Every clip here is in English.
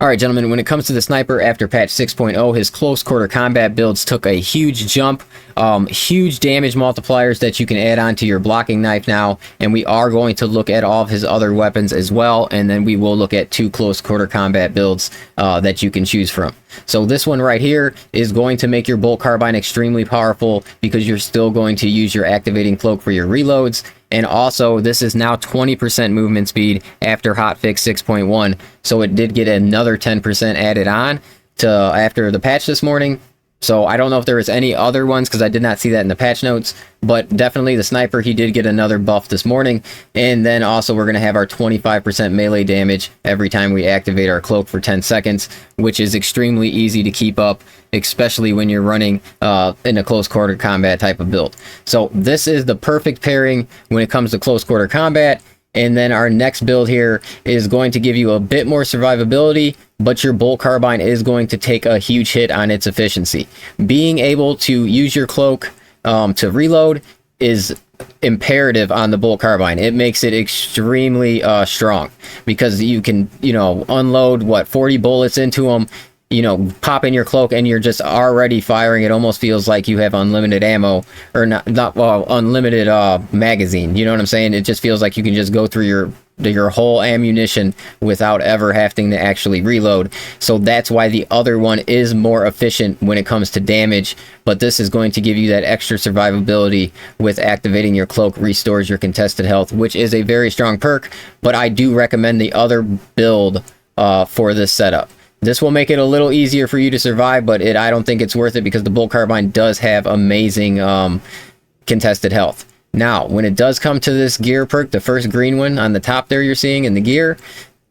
Alright gentlemen, when it comes to the sniper after patch 6.0, his close quarter combat builds took a huge jump, huge damage multipliers that you can add on to your blocking knife now, and we are going to look at all of his other weapons as well, and then we will look at 2 close quarter combat builds that you can choose from. So this one right here is going to make your bolt carbine extremely powerful because you're still going to use your activating cloak for your reloads. And also, this is now 20% movement speed after hotfix 6.1, so it did get another 10% added on to after the patch this morning. So I don't know if there was any other ones because I did not see that in the patch notes, but definitely the sniper, he did get another buff this morning. And then also we're going to have our 25% melee damage every time we activate our cloak for 10 seconds, which is extremely easy to keep up, especially when you're running in a close quarter combat type of build. So this is the perfect pairing when it comes to close quarter combat. And then our next build here is going to give you a bit more survivability, but your bolt carbine is going to take a huge hit on its efficiency. Being able to use your cloak to reload is imperative on the bolt carbine. It makes it extremely strong because you can, unload what, 40 bullets into them, pop in your cloak and you're just already firing. It almost feels like you have unlimited ammo, or unlimited magazine. You know what I'm saying? It just feels like you can just go through your whole ammunition without ever having to actually reload. So that's why the other one is more efficient when it comes to damage, but this is going to give you that extra survivability with activating your cloak restores your contested health, which is a very strong perk, but I do recommend the other build for this setup. This will make it a little easier for you to survive, but I don't think it's worth it because the bolt carbine does have amazing contested health. Now, when it does come to this gear perk, the first green one on the top there you're seeing in the gear,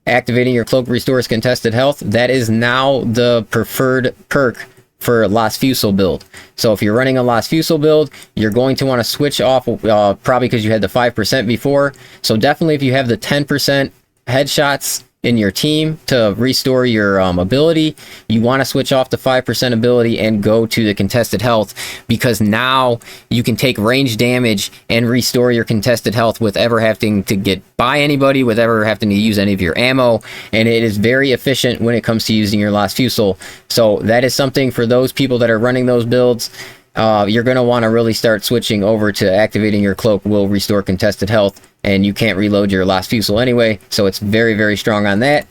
activating your cloak restores contested health, that is now the preferred perk for Las Fusil build. So if you're running a Las Fusil build, you're going to want to switch off, probably because you had the 5% before. So definitely if you have the 10% headshots in your team to restore your ability, you want to switch off the 5% ability and go to the contested health, because now you can take range damage and restore your contested health with ever having to get by anybody, with ever having to use any of your ammo, and it is very efficient when it comes to using your Las Fusil. So that is something for those people that are running those builds. You're going to want to really start switching over to activating your cloak will restore contested health, and you can't reload your Las Fusil anyway, so it's very, very strong on that.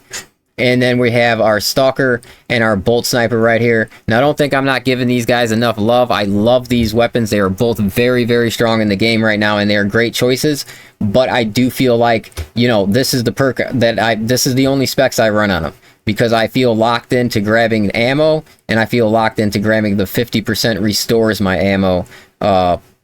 And then we have our Stalker and our Bolt Sniper right here. Now, I don't think I'm not giving these guys enough love. I love these weapons. They are both very, very strong in the game right now, and they are great choices. But I do feel like, this is the perk that this is the only specs I run on them, because I feel locked into grabbing ammo, and I feel locked into grabbing the 50% restores my ammo,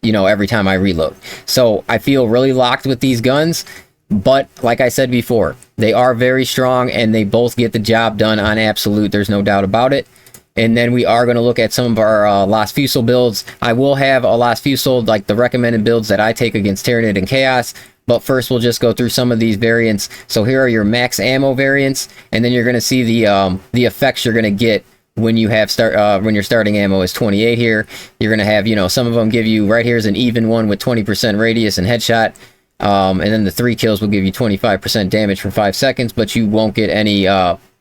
every time I reload. So I feel really locked with these guns, but like I said before, they are very strong and they both get the job done on absolute. There's no doubt about it. And then we are going to look at some of our Las Fusil builds. I will have a Las Fusil, like the recommended builds that I take against Tyranid and Chaos. But first, we'll just go through some of these variants. So here are your max ammo variants, and then you're going to see the effects you're going to get when you have when your starting ammo is 28 here. You're going to have, some of them give you, right here's an even one with 20% radius and headshot. And then the 3 kills will give you 25% damage for 5 seconds, but you won't get any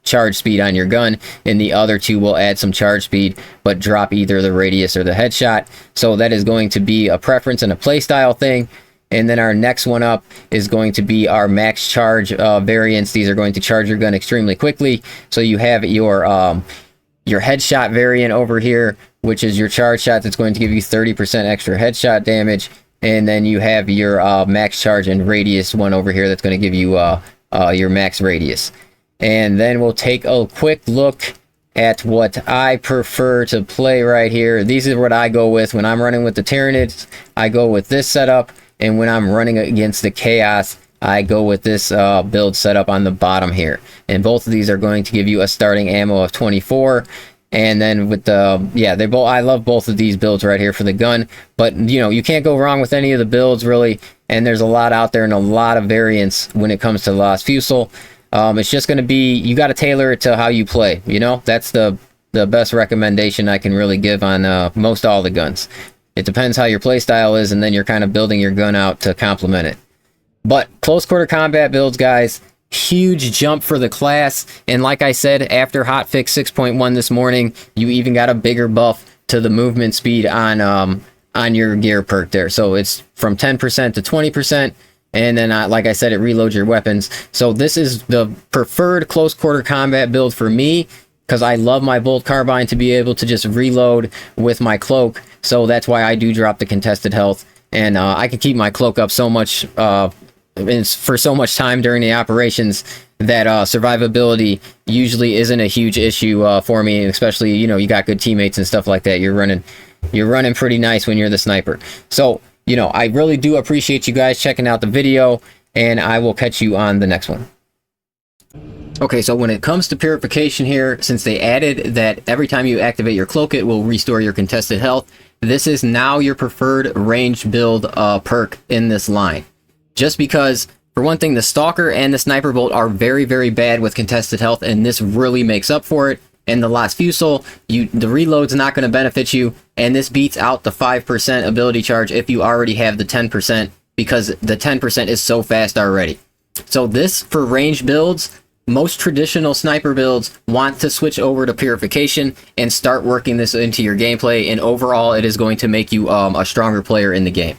charge speed on your gun. And the other 2 will add some charge speed, but drop either the radius or the headshot. So that is going to be a preference and a playstyle thing. And then our next one up is going to be our max charge variants. These are going to charge your gun extremely quickly. So you have your headshot variant over here, which is your charge shot that's going to give you 30% extra headshot damage. And then you have your max charge and radius one over here that's going to give you your max radius. And then we'll take a quick look at what I prefer to play right here. These are what I go with when I'm running with the Tyranids. I go with this setup. And when I'm running against the Chaos, I go with this build setup on the bottom here. And both of these are going to give you a starting ammo of 24. And then with I love both of these builds right here for the gun. But, you can't go wrong with any of the builds, really. And there's a lot out there and a lot of variants when it comes to Las Fusil. It's just going to be, you got to tailor it to how you play. That's the best recommendation I can really give on most all the guns. It depends how your playstyle is, and then you're kind of building your gun out to complement it. But close quarter combat builds, guys, huge jump for the class. And like I said, after hotfix 6.1 this morning, you even got a bigger buff to the movement speed on your gear perk there. So it's from 10% to 20%. And then, like I said, it reloads your weapons. So this is the preferred close quarter combat build for me, because I love my bolt carbine to be able to just reload with my cloak. So that's why I do drop the contested health. And I can keep my cloak up so much for so much time during the operations that survivability usually isn't a huge issue for me. Especially, you know, you got good teammates and stuff like that. You're running pretty nice when you're the sniper. So, you know, I really do appreciate you guys checking out the video, and I will catch you on the next one. Okay, so when it comes to purification here, since they added that every time you activate your cloak, it will restore your contested health, this is now your preferred ranged build perk in this line. Just because, for one thing, the Stalker and the Sniper Bolt are very, very bad with contested health, and this really makes up for it. And the last Fusil, the reload's not going to benefit you, and this beats out the 5% ability charge if you already have the 10%, because the 10% is so fast already. So this, for ranged builds, most traditional sniper builds want to switch over to Purification and start working this into your gameplay, and overall it is going to make you a stronger player in the game.